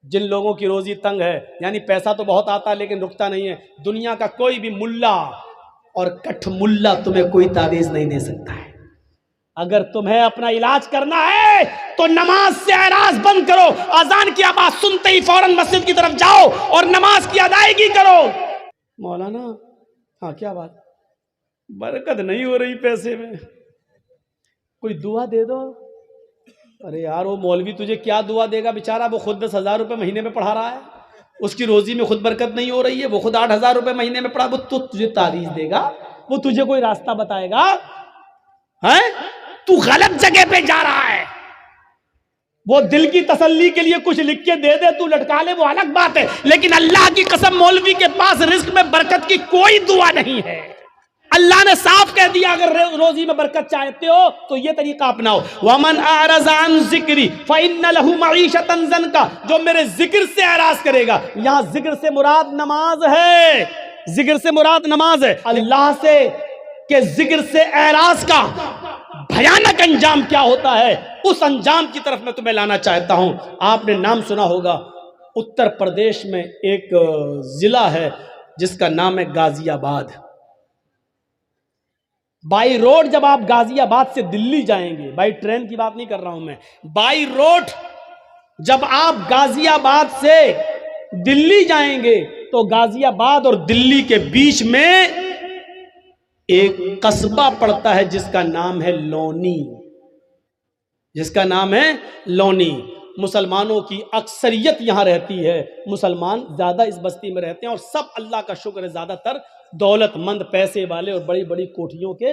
جن لوگوں کی روزی تنگ ہے، یعنی پیسہ تو بہت آتا ہے لیکن رکتا نہیں ہے، دنیا کا کوئی بھی ملا اور کٹھ ملا تمہیں کوئی تعویذ نہیں دے سکتا ہے۔ اگر تمہیں اپنا علاج کرنا ہے تو نماز سے اعراض بند کرو، اذان کی آواز سنتے ہی فوراً مسجد کی طرف جاؤ اور نماز کی ادائیگی کرو۔ مولانا ہاں کیا بات، برکت نہیں ہو رہی پیسے میں، کوئی دعا دے دو۔ ارے یار وہ مولوی تجھے کیا دعا دے گا، بیچارہ وہ خود 10,000 روپے مہینے میں پڑھا رہا ہے، اس کی روزی میں خود برکت نہیں ہو رہی ہے، وہ خود 8,000 روپے مہینے میں پڑھا، وہ تو تجھے تعویذ دے گا، وہ تجھے کوئی راستہ بتائے گا؟ تو غلط جگہ پہ جا رہا ہے۔ وہ دل کی تسلی کے لیے کچھ لکھ کے دے دے، تو لٹکا لے، وہ الگ بات ہے، لیکن اللہ کی قسم مولوی کے پاس رزق میں برکت کی کوئی دعا نہیں ہے۔ اللہ نے صاف کہہ دیا اگر روزی میں برکت چاہتے ہو تو یہ طریقہ اپناؤ، وَمَنْ أَعْرَضَ عَنْ ذِكْرِي فَإِنَّ لَهُ مَعِيشَةً ضَنْكَ، جو میرے ذکر سے اعراض کرے گا، یہاں ذکر سے مراد نماز ہے، ذکر سے مراد نماز ہے۔ اللہ سے کہ ذکر سے اعراض کا بھیانک انجام کیا ہوتا ہے، اس انجام کی طرف میں تمہیں لانا چاہتا ہوں۔ آپ نے نام سنا ہوگا، اتر پردیش میں ایک ضلع ہے جس کا نام ہے غازی آباد۔ بائی روڈ جب آپ غازی آباد سے دلی جائیں گے، بائی ٹرین کی بات نہیں کر رہا ہوں میں، بائی روڈ جب آپ غازی آباد سے دلی جائیں گے تو غازی آباد اور دلی کے بیچ میں ایک قصبہ پڑتا ہے جس کا نام ہے لونی، جس کا نام ہے لونی۔ مسلمانوں کی اکثریت یہاں رہتی ہے، مسلمان زیادہ اس بستی میں رہتے ہیں اور سب اللہ کا شکر ہے زیادہ تر دولت مند، پیسے والے اور بڑی بڑی کوٹھیوں کے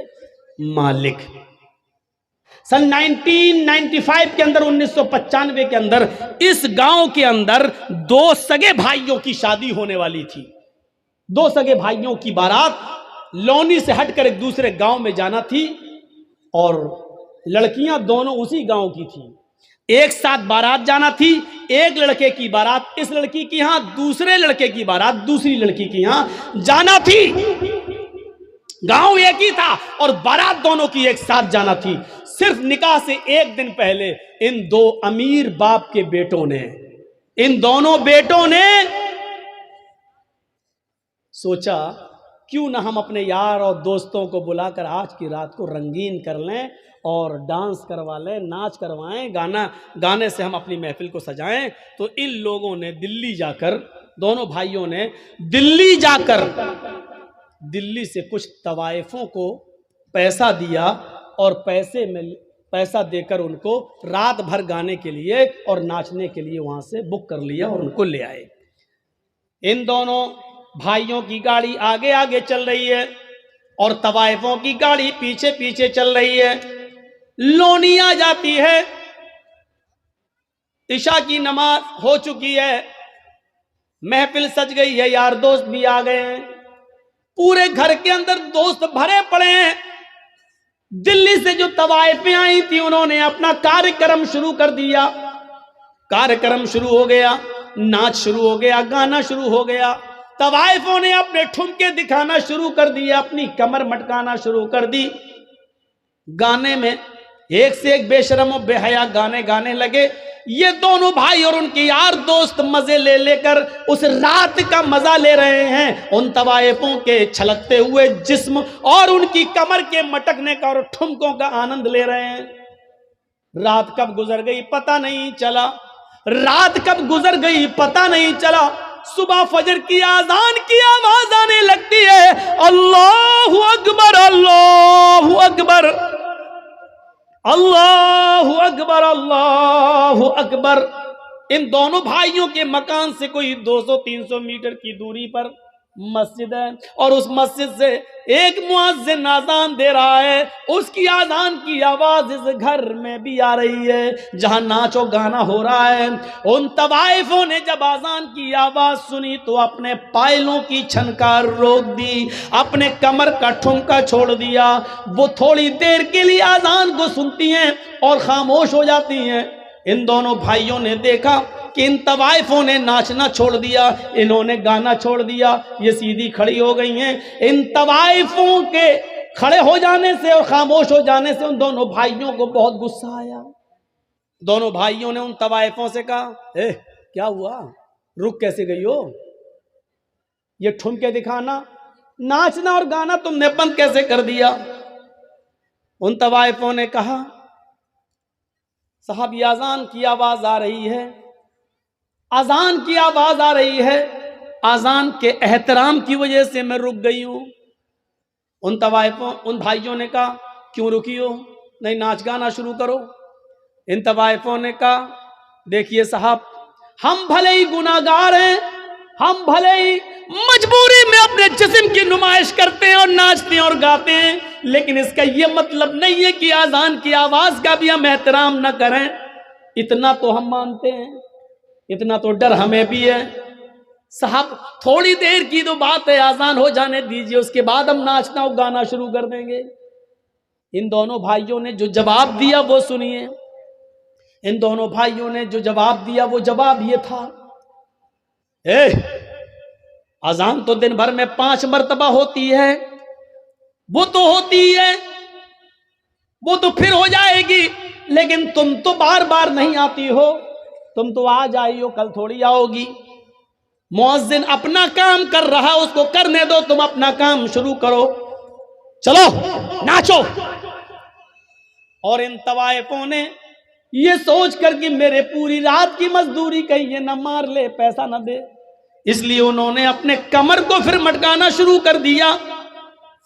مالک۔ سن 1995 کے اندر، 1995 کے اندر اس گاؤں کے اندر دو سگے بھائیوں کی شادی ہونے والی تھی۔ دو سگے بھائیوں کی بارات لونی سے ہٹ کر ایک دوسرے گاؤں میں جانا تھی اور لڑکیاں دونوں اسی گاؤں کی تھیں، ایک ساتھ بارات جانا تھی۔ ایک لڑکے کی بارات اس لڑکی کی یہاں، دوسرے لڑکے کی بارات دوسری لڑکی کی یہاں جانا تھی۔ گاؤں ایک ہی تھا اور بارات دونوں کی ایک ساتھ جانا تھی۔ صرف نکاح سے ایک دن پہلے ان دو امیر باپ کے بیٹوں نے، ان دونوں بیٹوں نے سوچا کیوں نہ ہم اپنے یار اور دوستوں کو بلا کر آج کی رات کو رنگین کر لیں اور ڈانس کروا لیں، ناچ کروائیں، گانے سے ہم اپنی محفل کو سجائیں۔ تو ان لوگوں نے دلی جا کر، دونوں بھائیوں نے دلی جا کر دلی سے کچھ طوائفوں کو پیسہ دیا اور پیسہ دے کر ان کو رات بھر گانے کے لیے اور ناچنے کے لیے وہاں سے بک کر لیا اور ان کو لے آئے۔ ان دونوں بھائیوں کی گاڑی آگے آگے چل رہی ہے اور طوائفوں کی گاڑی پیچھے پیچھے چل رہی ہے۔ لونی آ جاتی ہے، عشاء کی نماز ہو چکی ہے، محفل سج گئی ہے، یار دوست بھی آ گئے ہیں، پورے گھر کے اندر دوست بھرے پڑے ہیں۔ دلی سے جو طوائفیں آئی تھی انہوں نے اپنا کارکرم شروع کر دیا، کارکرم شروع ہو گیا، ناچ شروع ہو گیا، گانا شروع ہو گیا۔ طوائفوں نے اپنے ٹھمکے دکھانا شروع کر دیے، اپنی کمر مٹکانا شروع کر دی۔ گانے میں ایک سے ایک بے شرم و بے حیا گانے گانے لگے۔ یہ دونوں بھائی اور ان کے یار دوست مزے لے لے کر اس رات کا مزہ لے رہے ہیں، ان طوائفوں کے چھلکتے ہوئے جسم اور ان کی کمر کے مٹکنے کا اور ٹھمکوں کا آنند لے رہے ہیں۔ رات کب گزر گئی پتہ نہیں چلا، رات کب گزر گئی پتہ نہیں چلا۔ صبح فجر کی اذان کی آواز آنے لگتی ہے، اللہ اکبر اللہ اکبر اللہ اکبر اللہ اکبر۔ ان دونوں بھائیوں کے مکان سے کوئی 200-300 میٹر کی دوری پر مسجد ہے اور اس مسجد سے ایک مؤذن اذان دے رہا ہے، اس کی اذان کی آواز اس گھر میں بھی آ رہی ہے جہاں ناچ و گانا ہو رہا ہے۔ ان طوائفوں نے جب اذان کی آواز سنی تو اپنے پائلوں کی چھنکار روک دی، اپنے کمر کا ٹھمکا چھوڑ دیا۔ وہ تھوڑی دیر کے لیے اذان کو سنتی ہیں اور خاموش ہو جاتی ہیں۔ ان دونوں بھائیوں نے دیکھا کہ ان طوائفوں نے ناچنا چھوڑ دیا، انہوں نے گانا چھوڑ دیا، یہ سیدھی کھڑی ہو گئی ہیں۔ ان طوائفوں کے کھڑے ہو جانے سے اور خاموش ہو جانے سے ان دونوں بھائیوں کو بہت غصہ آیا۔ دونوں بھائیوں نے ان طوائفوں سے کہا، کیا ہوا؟ رک کیسے گئی ہو؟ یہ ٹھمکے دکھانا، ناچنا اور گانا تم نے بند کیسے کر دیا؟ ان طوائفوں نے کہا صاحب یہ اذان کی آواز آ رہی ہے، اذان کی آواز آ رہی ہے، اذان کے احترام کی وجہ سے میں رک گئی ہوں۔ ان طوائفوں، ان بھائیوں نے کہا کیوں رکی ہو؟ نہیں ناچ گانا شروع کرو۔ ان طوائفوں نے کہا دیکھیے صاحب، ہم بھلے ہی گناہگار ہیں، ہم بھلے ہی مجبوری میں اپنے جسم کی نمائش کرتے ہیں اور ناچتے ہیں اور گاتے ہیں، لیکن اس کا یہ مطلب نہیں ہے کہ اذان کی آواز کا بھی ہم احترام نہ کریں۔ اتنا تو ہم مانتے ہیں، اتنا تو ڈر ہمیں بھی ہے۔ صاحب تھوڑی دیر کی تو بات ہے، اذان ہو جانے دیجئے، اس کے بعد ہم ناچنا اور گانا شروع کر دیں گے۔ ان دونوں بھائیوں نے جو جواب دیا وہ سنیے۔ ان دونوں بھائیوں نے جو جواب دیا وہ جواب یہ تھا، اذان تو دن بھر میں 5 مرتبہ ہوتی ہے، وہ تو ہوتی ہے، وہ تو پھر ہو جائے گی، لیکن تم تو بار بار نہیں آتی ہو، تم تو آج آئی ہو کل تھوڑی آؤ گی۔ مؤذن اپنا کام کر رہا، اس کو کرنے دو، تم اپنا کام شروع کرو، چلو ناچو۔ اور ان طوائفوں نے یہ سوچ کر کہ میرے پوری رات کی مزدوری کہیں یہ نہ مار لے، پیسہ نہ دے، اس لیے انہوں نے اپنے کمر کو پھر مٹکانا شروع کر دیا،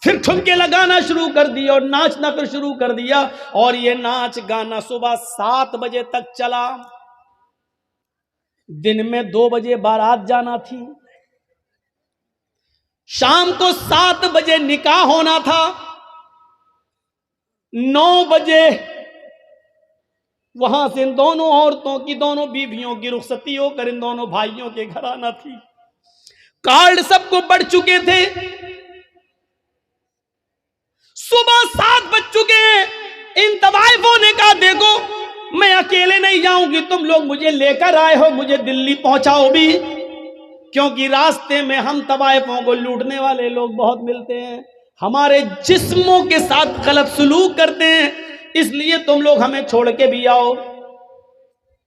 پھر ٹھمکے لگانا شروع کر دیا اور ناچنا پھر شروع کر دیا۔ اور یہ ناچ گانا صبح 7 بجے تک چلا۔ دن میں 2 بجے بارات جانا تھی، شام کو 7 بجے نکاح ہونا تھا، 9 بجے وہاں سے ان دونوں عورتوں کی، دونوں بیویوں کی رخصتی ہو کر ان دونوں بھائیوں کے گھر آنا تھی۔ کارڈ سب کو بڑھ چکے تھے، صبح 7 بج چکے ہیں۔ ان طوائفوں نے کہا دیکھو میں اکیلے نہیں جاؤں گی، تم لوگ مجھے لے کر آئے ہو، مجھے دلی پہنچاؤ بھی، کیونکہ راستے میں ہم طوائفوں کو لوٹنے والے لوگ بہت ملتے ہیں، ہمارے جسموں کے ساتھ غلط سلوک کرتے ہیں، اس لیے تم لوگ ہمیں چھوڑ کے بھی آؤ۔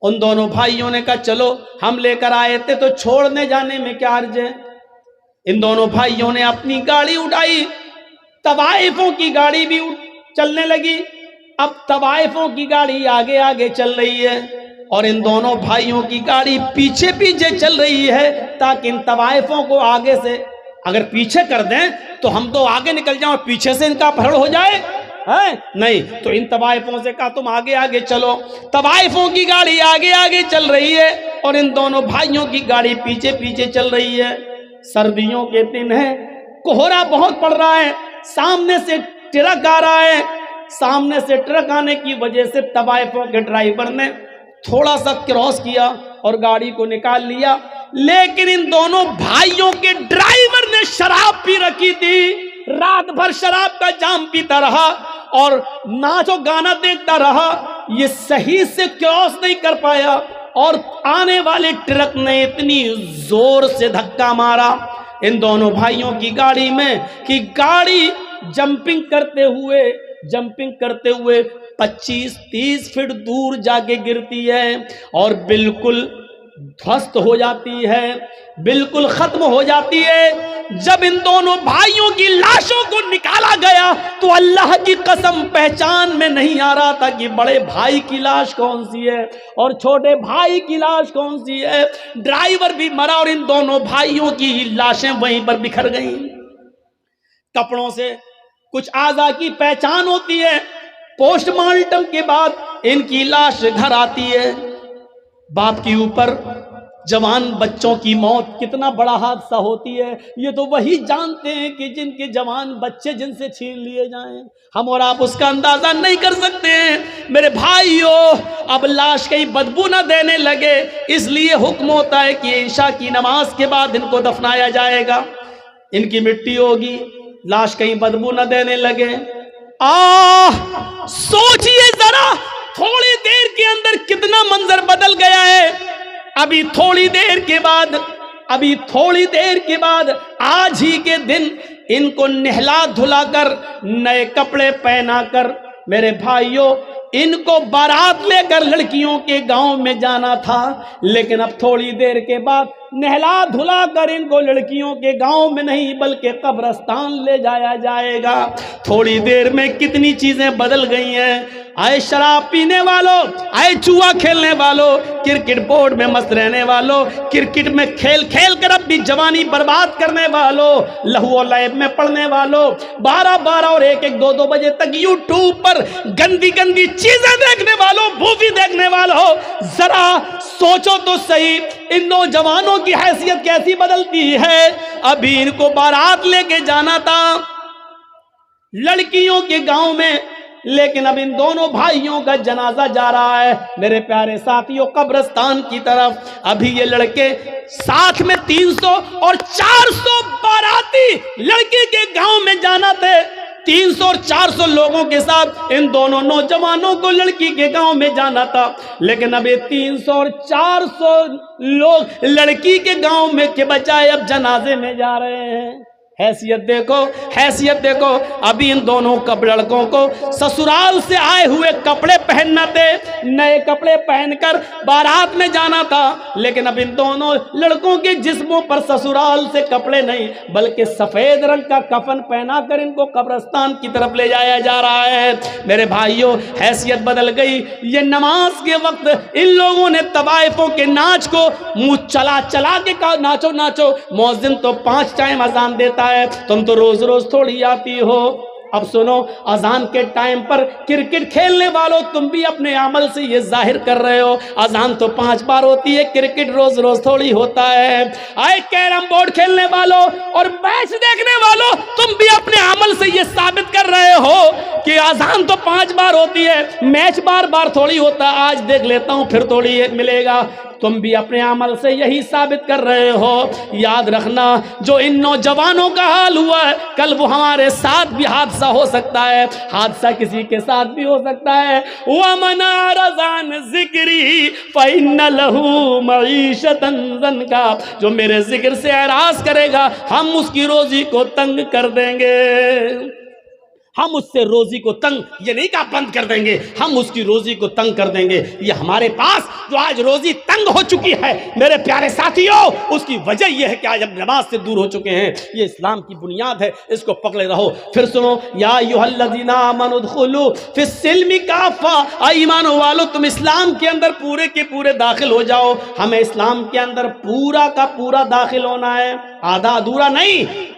ان دونوں بھائیوں نے کہا چلو ہم لے کر آئے تھے تو چھوڑنے جانے میں کیا حرج ہے۔ ان دونوں بھائیوں نے اپنی گاڑی اٹھائی، طوائفوں کی گاڑی بھی چلنے لگی۔ اب طوائفوں کی گاڑی آگے آگے چل رہی ہے اور ان دونوں بھائیوں کی گاڑی پیچھے پیچھے چل رہی ہے، تاکہ ان طوائفوں کو آگے سے اگر پیچھے کر دیں تو ہم تو آگے نکل جائیں اور پیچھے سے ان کا اپہرن ہو جائے، نہیں۔ تو ان طوائفوں سے کہا تم آگے آگے چلو۔ طوائفوں کی گاڑی آگے آگے چل رہی ہے اور ان دونوں بھائیوں کی گاڑی پیچھے پیچھے چل رہی ہے۔ سردیوں کے دن ہیں، کوہرا بہت پڑ رہا ہے، سامنے سے ٹرک آ رہا ہے، سامنے سے ٹرک آنے کی وجہ سے طوائفوں کے ڈرائیور نے تھوڑا سا کراس کیا اور گاڑی کو نکال لیا، لیکن ان دونوں بھائیوں کے ڈرائیور نے شراب پی رکھی تھی، رات بھر شراب کا جام پیتا رہا اور ناچو گانا دیکھتا رہا، یہ صحیح سے کراس نہیں کر پایا اور آنے والے ٹرک نے اتنی زور سے دھکا مارا ان دونوں بھائیوں کی گاڑی میں کہ گاڑی جمپنگ کرتے ہوئے 25-30 فٹ دور جا کے گرتی ہے اور بالکل دھوست ہو جاتی ہے، بالکل ختم ہو جاتی ہے۔ جب ان دونوں بھائیوں کی لاشوں کو نکالا گیا تو اللہ کی قسم پہچان میں نہیں آ رہا تھا کہ بڑے بھائی کی لاش کون سی ہے اور چھوٹے بھائی کی لاش کون سی ہے۔ ڈرائیور بھی مرا اور ان دونوں بھائیوں کی لاشیں وہیں پر بکھر گئیں۔ کپڑوں سے کچھ اعضاء کی پہچان ہوتی ہے، پوسٹ مارٹم کے بعد ان کی لاش گھر آتی ہے۔ باپ کے اوپر جوان بچوں کی موت کتنا بڑا حادثہ ہوتی ہے، یہ تو وہی جانتے ہیں کہ جن کے جوان بچے جن سے چھین لیے جائیں، ہم اور آپ اس کا اندازہ نہیں کر سکتے ہیں۔ میرے بھائیو، اب لاش کہیں بدبو نہ دینے لگے، اس لیے حکم ہوتا ہے کہ عشاء کی نماز کے بعد ان کو دفنایا جائے گا، ان کی مٹی ہوگی، لاش کہیں بدبو نہ دینے لگے۔ سوچئے ذرا تھوڑی دیر کے اندر کتنا منظر بدل گیا ہے۔ ابھی تھوڑی دیر کے بعد آج ہی کے دن ان کو نہلا دھلا کر نئے کپڑے پہنا کر میرے بھائیوں ان کو بارات لے کر لڑکیوں کے گاؤں میں جانا تھا، لیکن اب تھوڑی دیر کے بعد نہلا دھلا کر ان کو لڑکیوں کے گاؤں میں نہیں بلکہ قبرستان لے جایا جائے گا۔ تھوڑی دیر میں کتنی چیزیں بدل گئی ہیں۔ آئے شراب پینے والوں، آئے جوا کھیلنے والوں، کرکٹ بورڈ میں مست رہنے والوں، کرکٹ میں کھیل کھیل کر اپنی جوانی برباد کرنے والوں، لہو و لعب میں پڑنے والوں، 12 اور 1 بجے تک یوٹیوب پر گندی گندی چیزیں دیکھنے والوں، مووی دیکھنے والوں، ذرا سوچو تو صحیح ان نوجوانوں کی حیثیت کیسی بدلتی ہے۔ ابھی ان کو بارات لے کے جانا تھا لڑکیوں کے گاؤں میں، لیکن اب ان دونوں بھائیوں کا جنازہ جا رہا ہے میرے پیارے ساتھیوں قبرستان کی طرف۔ ابھی یہ لڑکے ساتھ میں 300 اور 400 باراتی لڑکے کے گاؤں میں جانا تھے، 300 اور 400 لوگوں کے ساتھ ان دونوں نوجوانوں کو لڑکی کے گاؤں میں جانا تھا، لیکن اب یہ 300 اور 400 لوگ لڑکی کے گاؤں میں کے بجائے اب جنازے میں جا رہے ہیں۔ حیثیت دیکھو، حیثیت دیکھو۔ ابھی ان دونوں لڑکوں کو سسرال سے آئے ہوئے کپڑے پہننا تھے، نئے کپڑے پہن کر بارات میں جانا تھا، لیکن اب ان دونوں لڑکوں کے جسموں پر سسرال سے کپڑے نہیں بلکہ سفید رنگ کا کفن پہنا کر ان کو قبرستان کی طرف لے جایا جا رہا ہے۔ میرے بھائیوں حیثیت بدل گئی۔ یہ نماز کے وقت ان لوگوں نے طوائفوں کے ناچ کو منہ چلا چلا کے کہا ناچو ناچو، مؤذن تو 5 ٹائم اذان دیتا ہے، تم تو روز روز تھوڑی آتی ہو۔ اب سنو، اذان کے ٹائم پر کرکٹ کھیلنے والوں تم بھی اپنے عمل سے یہ ظاہر کر رہے ہو اذان تو 5 بار ہوتی ہے، کرکٹ روز روز تھوڑی ہوتا ہے۔ آئے کیرم بورڈ کھیلنے والوں اور میچ دیکھنے والوں تم بھی اپنے عمل سے یہ ثابت کر رہے ہو کہ اذان تو 5 بار ہوتی ہے، میچ بار بار تھوڑی ہوتا ہے، آج دیکھ لیتا ہوں پھر تھوڑی ملے گا۔ تم بھی اپنے عمل سے یہی ثابت کر رہے ہو۔ یاد رکھنا جو ان نوجوانوں کا حال ہوا ہے کل وہ ہمارے ساتھ بھی حادثہ ہو سکتا ہے، حادثہ کسی کے ساتھ بھی ہو سکتا ہے۔ وَمَنْ أَعْرَضَ عَنْ ذِكْرِي فَإِنَّ لَهُ مَعِيشَةً ضَنْكًا، جو میرے ذکر سے اعراض کرے گا ہم اس کی روزی کو تنگ کر دیں گے۔ ہم اس سے روزی کو تنگ، یہ نہیں کہا بند کر دیں گے، ہم اس کی روزی کو تنگ کر دیں گے۔ یہ ہمارے پاس جو آج روزی تنگ ہو چکی ہے میرے پیارے ساتھیوں، اس کی وجہ یہ ہے کہ آج ہم نماز سے دور ہو چکے ہیں۔ یہ اسلام کی بنیاد ہے، اس کو پکڑے رہو۔ پھر سنو، یا ایھا الذین آمنوا ادخلوا فی السلم کافہ، اے ایمان والو تم اسلام کے اندر پورے کے پورے داخل ہو جاؤ۔ ہمیں اسلام کے اندر پورا کا پورا داخل ہونا ہے، آدھا ادھورا نہیں۔